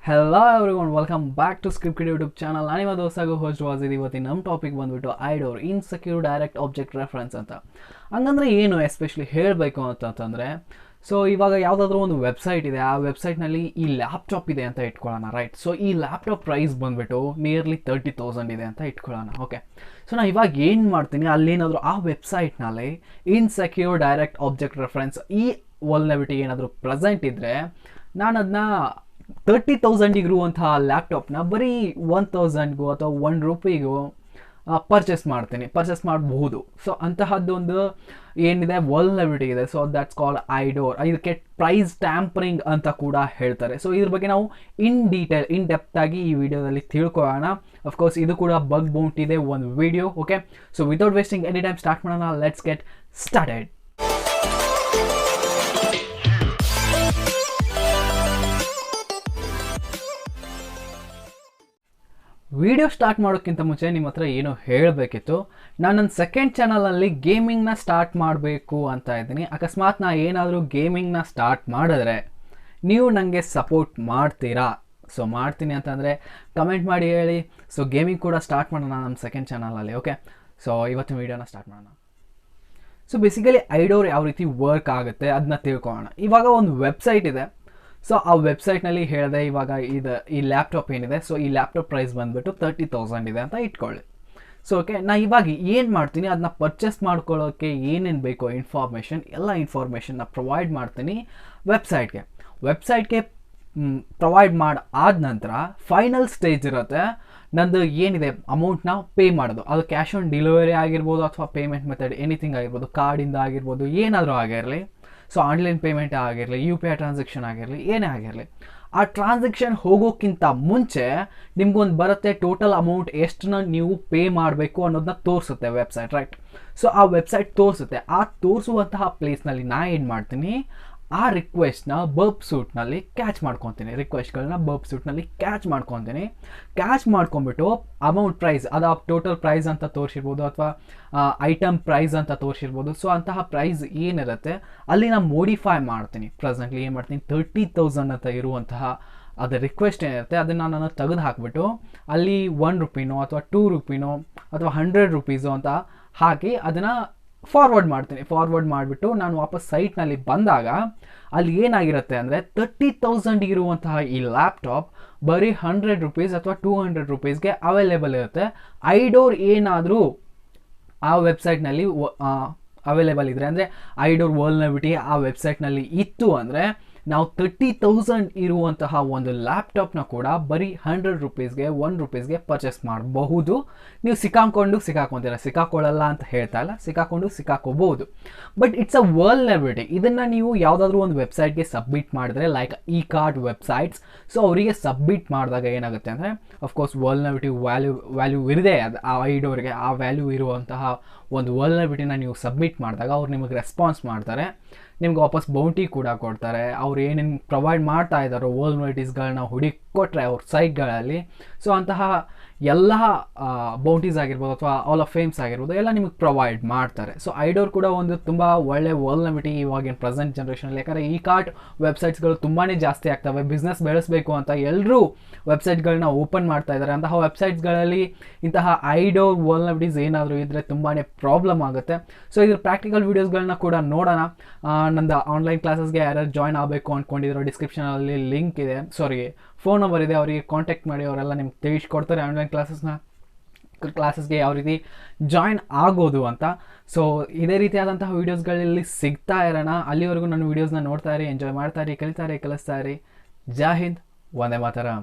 Hello everyone, welcome back to scripted YouTube channel. ನಾನಿವ ದೋಸ್ತಾಗ host Wasid. ಇವತ್ತಿನ ನಮ್ಮ ಟಾಪಿಕ್ ಬಂದುಬಿಟ್ಟು IDOR, insecure direct object reference ಅಂತ. ಹಂಗಂದ್ರೆ ಏನು ಎಸ್ಪೆಷಲಿ ಹೇಳಬೇಕು ಅಂತಂದರೆ, ಸೊ ಇವಾಗ ಯಾವುದಾದ್ರೂ ಒಂದು ವೆಬ್ಸೈಟ್ ಇದೆ, ಆ ವೆಬ್ಸೈಟ್ನಲ್ಲಿ ಈ ಲ್ಯಾಪ್ಟಾಪ್ ಇದೆ ಅಂತ ಇಟ್ಕೊಳ್ಳೋಣ, ರೈಟ್. ಸೊ ಈ ಲ್ಯಾಪ್ಟಾಪ್ ಪ್ರೈಸ್ ಬಂದುಬಿಟ್ಟು ನಿಯರ್ಲಿ 30,000 ಇದೆ ಅಂತ ಇಟ್ಕೊಳ್ಳೋಣ, ಓಕೆ. ಸೊ ನಾನು ಇವಾಗ ಏನು ಮಾಡ್ತೀನಿ, ಅಲ್ಲೇನಾದರೂ ಆ ವೆಬ್ಸೈಟ್ನಲ್ಲಿ ಇನ್ಸೆಕ್ಯೂರ್ ಡೈರೆಕ್ಟ್ ಆಬ್ಜೆಕ್ಟ್ ರೆಫರೆನ್ಸ್ ಈ ವಲ್ನಬಿಲಿಟಿ ಏನಾದರೂ ಪ್ರೆಸೆಂಟ್ ಇದ್ದರೆ, ನಾನು ಅದನ್ನ 30,000 ಇರುವಂತಹ ಲ್ಯಾಪ್ಟಾಪ್ನ ಬರೀ 1,000ಗೋ ಅಥವಾ ₹1 ಪರ್ಚೇಸ್ ಮಾಡಬಹುದು. ಸೊ ಅಂತಹದ್ದೊಂದು ಏನಿದೆ ವಲ್ನಬಿಲಿಟಿ ಇದೆ. So that's called IDOR. ಇದಕ್ಕೆ ಪ್ರೈಸ್ ಟ್ಯಾಂಪರಿಂಗ್ ಅಂತ ಕೂಡ ಹೇಳ್ತಾರೆ. ಸೊ ಇದ್ರ ಬಗ್ಗೆ ನಾವು ಇನ್ ಡೆಪ್ತ್ ಆಗಿ ಈ ವಿಡಿಯೋದಲ್ಲಿ ತಿಳ್ಕೊಳ್ಳೋಣ. ಅಫ್ಕೋರ್ಸ್ ಇದು ಕೂಡ ಬಗ್ ಬೌಂಟಿ ಇದೆ ಒಂದು video, okay. So without wasting any time start ಮಾಡೋಣ. Let's get started. Video start ಮಾಡೋಕ್ಕಿಂತ ಮುಂಚೆ ನಿಮ್ಮ ಹತ್ರ ಏನೋ ಹೇಳಬೇಕಿತ್ತು. ನಾನು ನನ್ನ ಸೆಕೆಂಡ್ ಚಾನಲಲ್ಲಿ ಗೇಮಿಂಗ್ನ ಸ್ಟಾರ್ಟ್ ಮಾಡಬೇಕು ಅಂತ ಇದ್ದೀನಿ. ಅಕಸ್ಮಾತ್ ನಾನು ಏನಾದರೂ ಗೇಮಿಂಗ್ನ ಸ್ಟಾರ್ಟ್ ಮಾಡಿದ್ರೆ ನೀವು ನನಗೆ ಸಪೋರ್ಟ್ ಮಾಡ್ತೀರಾ? ಸೊ ಮಾಡ್ತೀನಿ ಅಂತಂದರೆ ಕಮೆಂಟ್ ಮಾಡಿ ಹೇಳಿ. ಸೊ ಗೇಮಿಂಗ್ ಕೂಡ ಸ್ಟಾರ್ಟ್ ಮಾಡೋಣ ನಮ್ಮ ಸೆಕೆಂಡ್ ಚಾನಲಲ್ಲಿ, ಓಕೆ. ಸೊ ಇವತ್ತಿನ ವೀಡಿಯೋನ ಸ್ಟಾರ್ಟ್ ಮಾಡೋಣ. ಸೊ ಬೇಸಿಕಲಿ ಐಡೋರ್ ಯಾವ ರೀತಿ ವರ್ಕ್ ಆಗುತ್ತೆ ಅದನ್ನ ತಿಳ್ಕೊಳ್ಳೋಣ. ಇವಾಗ ಒಂದು ವೆಬ್ಸೈಟ್ ಇದೆ. ಸೊ ಆ ವೆಬ್ಸೈಟ್ನಲ್ಲಿ ಹೇಳಿದೆ, ಇವಾಗ ಈ ಲ್ಯಾಪ್ಟಾಪ್ ಏನಿದೆ, ಸೊ ಈ ಲ್ಯಾಪ್ಟಾಪ್ ಪ್ರೈಸ್ ಬಂದುಬಿಟ್ಟು 30,000 ಇದೆ ಅಂತ ಇಟ್ಕೊಳ್ಳಿ. ಸೊ ಓಕೆ, ನಾನು ಇವಾಗ ಏನು ಮಾಡ್ತೀನಿ, ಅದನ್ನ ಪರ್ಚೇಸ್ ಮಾಡ್ಕೊಳ್ಳೋಕ್ಕೆ ಏನೇನು ಬೇಕೋ ಎಲ್ಲ ಇನ್ಫಾರ್ಮೇಷನ್ನ ಪ್ರೊವೈಡ್ ಮಾಡ್ತೀನಿ ವೆಬ್ಸೈಟ್ಗೆ ಪ್ರೊವೈಡ್ ಆದ ನಂತರ ಫೈನಲ್ ಸ್ಟೇಜ್ ಇರುತ್ತೆ. ನಂದು ಏನಿದೆ ಅಮೌಂಟ್ನ ಪೇ ಮಾಡೋದು, ಅದು ಕ್ಯಾಶ್ ಆನ್ ಡೆಲಿವರಿ ಆಗಿರ್ಬೋದು ಅಥವಾ ಪೇಮೆಂಟ್ ಮೆಥಡ್ ಎನಿಥಿಂಗ್ ಆಗಿರ್ಬೋದು, ಕಾರ್ಡಿಂದ ಆಗಿರ್ಬೋದು, ಏನಾದರೂ ಆಗಿರಲಿ. ಸೊ ಆನ್ಲೈನ್ ಪೇಮೆಂಟ್ ಆಗಿರಲಿ, UPI ಟ್ರಾನ್ಸಾಕ್ಷನ್ ಆಗಿರಲಿ, ಏನೇ ಆಗಿರಲಿ, ಆ ಟ್ರಾನ್ಸಾಕ್ಷನ್ ಹೋಗೋಕ್ಕಿಂತ ಮುಂಚೆ ನಿಮ್ಗೊಂದು ಬರುತ್ತೆ ಟೋಟಲ್ ಅಮೌಂಟ್ ಎಷ್ಟನ್ನ ನೀವು ಪೇ ಮಾಡಬೇಕು ಅನ್ನೋದನ್ನ ತೋರಿಸುತ್ತೆ ವೆಬ್ಸೈಟ್, ರೈಟ್. ಸೊ ಆ ವೆಬ್ಸೈಟ್ ತೋರಿಸುತ್ತೆ. ಆ ತೋರಿಸುವಂತಹ ಪ್ಲೇಸ್ನಲ್ಲಿ ನಾನು ಏನು ಮಾಡ್ತೀನಿ, ಆ ರಿಕ್ವೆಸ್ಟ್ನ ಬರ್ಬ್ ಸೂಟ್ನಲ್ಲಿ ಕ್ಯಾಚ್ ಮಾಡ್ಕೊತೀನಿ. ಕ್ಯಾಚ್ ಮಾಡ್ಕೊಂಬಿಟ್ಟು ಅಮೌಂಟ್ ಪ್ರೈಸ್, ಅದು ಟೋಟಲ್ ಪ್ರೈಸ್ ಅಂತ ತೋರಿಸಿರ್ಬೋದು ಅಥವಾ ಐಟಮ್ ಪ್ರೈಸ್ ಅಂತ ತೋರಿಸಿರ್ಬೋದು. ಸೊ ಅಂತಹ ಪ್ರೈಸ್ ಏನಿರುತ್ತೆ ಅಲ್ಲಿ ನಾನು ಮೋಡಿಫೈ ಮಾಡ್ತೀನಿ. ಪ್ರೆಸೆಂಟ್ಲಿ ಏನು ಮಾಡ್ತೀನಿ, 30,000 ಅಂತ ಇರುವಂತಹ ಅದರ ರಿಕ್ವೆಸ್ಟ್ ಏನಿರುತ್ತೆ ಅದನ್ನು ನಾನು ತೆಗೆದು ಹಾಕಿಬಿಟ್ಟು ಅಲ್ಲಿ ₹1 ಅಥವಾ ₹2 ಅಥವಾ ₹100 ಅಂತ ಹಾಕಿ ಅದನ್ನು ಫಾರ್ವರ್ಡ್ ಮಾಡಿಬಿಟ್ಟು ನಾನು ವಾಪಸ್ ಸೈಟ್ನಲ್ಲಿ ಬಂದಾಗ ಅಲ್ಲಿ ಏನಾಗಿರುತ್ತೆ ಅಂದರೆ 30,000 ಇರುವಂತಹ ಈ ಲ್ಯಾಪ್ಟಾಪ್ ಬರೀ ₹100 ಅಥವಾ ₹200ಗೆ ಅವೈಲೇಬಲ್ ಇರುತ್ತೆ. ಐಡೋರ್ ಏನಾದರೂ ಆ ವೆಬ್ಸೈಟ್ನಲ್ಲಿ ಅವೈಲೇಬಲ್ ಇದ್ದರೆ, ಅಂದರೆ ಐಡೋರ್ ವಲ್ನಬಿಲಿಟಿ ಆ ವೆಬ್ಸೈಟ್ನಲ್ಲಿ ಇತ್ತು ಅಂದರೆ ನಾವು 30,000 ಇರುವಂತಹ ಒಂದು ಲ್ಯಾಪ್ಟಾಪ್ನ ಕೂಡ ಬರೀ ₹100ಗೆ ₹1ಗೆ ಪರ್ಚೇಸ್ ಮಾಡಬಹುದು. ನೀವು ಸಿಕ್ಕಾಕೊಳ್ಳಲ್ಲ ಅಂತ ಹೇಳ್ತಾ ಇಲ್ಲ, ಸಿಕ್ಕಾಕೋಬಹುದು. But it's a vulnerability. ಇದನ್ನು ನೀವು ಯಾವುದಾದ್ರೂ ಒಂದು ವೆಬ್ಸೈಟ್ಗೆ ಸಬ್ಮಿಟ್ ಮಾಡಿದ್ರೆ, ಲೈಕ್ ಈ ಕಾರ್ಡ್ ವೆಬ್ಸೈಟ್ಸ್, ಸೊ ಅವರಿಗೆ ಸಬ್ಮಿಟ್ ಮಾಡಿದಾಗ ಏನಾಗುತ್ತೆ ಅಂದರೆ, ಅಫ್ಕೋರ್ಸ್ ವಲ್ನಬಿಲಿಟಿ ವ್ಯಾಲ್ಯೂ ಇರದೆ ಆ ಐಡೋರ್ಗೆ ಆ ವ್ಯಾಲ್ಯೂ ಇರುವಂತಹ ಒಂದು ವಲ್ನಬಿಲಿಟಿನ ನೀವು ಸಬ್ಮಿಟ್ ಮಾಡಿದಾಗ ಅವ್ರು ನಿಮಗೆ ರೆಸ್ಪಾನ್ಸ್ ಮಾಡ್ತಾರೆ, ನಿಮ್ಗೆ ವಾಪಸ್ ಬೌಂಟಿ ಕೂಡ ಕೊಡ್ತಾರೆ. ಅವ್ರು ಏನೇನು ಪ್ರೊವೈಡ್ ಮಾಡ್ತಾ ಇದ್ದಾರೋ ವಲ್ನಬಿಲಿಟೀಸ್ಗಳನ್ನ ಹುಡುಕೊಟ್ರೆ ಅವ್ರ ಸೈಟ್ಗಳಲ್ಲಿ, ಸೊ ಅಂತಹ ಎಲ್ಲ ಬೌಂಟೀಸ್ ಆಗಿರ್ಬೋದು ಅಥವಾ ಆಲ್ ಆಫ್ ಫೇಮ್ಸ್ ಆಗಿರ್ಬೋದು ಎಲ್ಲ ನಿಮಗೆ ಪ್ರೊವೈಡ್ ಮಾಡ್ತಾರೆ. ಸೊ ಐಡೋರ್ ಕೂಡ ಒಂದು ತುಂಬ ಒಳ್ಳೆ ವಲ್ನಬಿಲಿಟಿ ಇವಾಗಿನ ಪ್ರೆಸೆಂಟ್ ಜನ್ರೇಷನಲ್ಲಿ. ಯಾಕಂದರೆ ಈ ಕಾರ್ಟ್ ವೆಬ್ಸೈಟ್ಸ್ಗಳು ತುಂಬಾ ಜಾಸ್ತಿ ಆಗ್ತವೆ. ಬಿಸ್ನೆಸ್ ಬೆಳೆಸಬೇಕು ಅಂತ ಎಲ್ಲರೂ ವೆಬ್ಸೈಟ್ಗಳನ್ನ ಓಪನ್ ಮಾಡ್ತಾ ಇದ್ದಾರೆ. ಅಂತಹ ವೆಬ್ಸೈಟ್ಸ್ಗಳಲ್ಲಿ ಇಂತಹ ಐಡೋರ್ ವಲ್ನಬಿಲಿಟೀಸ್ ಏನಾದರೂ ಇದ್ದರೆ ತುಂಬಾ ಪ್ರಾಬ್ಲಮ್ ಆಗುತ್ತೆ. ಸೊ ಇದ್ರ ಪ್ರಾಕ್ಟಿಕಲ್ ವೀಡಿಯೋಸ್ಗಳನ್ನ ಕೂಡ ನೋಡೋಣ. ನಂದು ಆನ್ಲೈನ್ ಕ್ಲಾಸಸ್ಗೆ ಯಾರ್ಯಾರು ಜಾಯ್ನ್ ಆಗಬೇಕು ಅಂದ್ಕೊಂಡಿದ್ರು, ಡಿಸ್ಕ್ರಿಪ್ಷನಲ್ಲಿ ಲಿಂಕ್ ಇದೆ, ಫೋನ್ ನಂಬರ್ ಇದೆ, ಅವರಿಗೆ ಕಾಂಟ್ಯಾಕ್ಟ್ ಮಾಡಿ. ಅವರೆಲ್ಲ ನಿಮ್ಗೆ ತಿಳಿಸ್ಕೊಡ್ತಾರೆ ಆನ್ಲೈನ್ ಕ್ಲಾಸಸ್ಗೆ ಯಾವ ರೀತಿ ಜಾಯ್ನ್ ಆಗೋದು ಅಂತ. ಸೊ ಇದೇ ರೀತಿಯಾದಂತಹ ವೀಡಿಯೋಸ್ಗಳಲ್ಲಿ ಸಿಗ್ತಾ ಇರೋಣ. ಅಲ್ಲಿವರೆಗೂ ನನ್ನ ವೀಡಿಯೋಸ್ನ ನೋಡ್ತಾ ಇರಿ, ಎಂಜಾಯ್ ಮಾಡ್ತಾ ಇರಿ, ಕಲಿಸ್ತಾ ಇರಿ. ಜೈ ಹಿಂದ್, ವಂದೇ ಮಾತರಂ.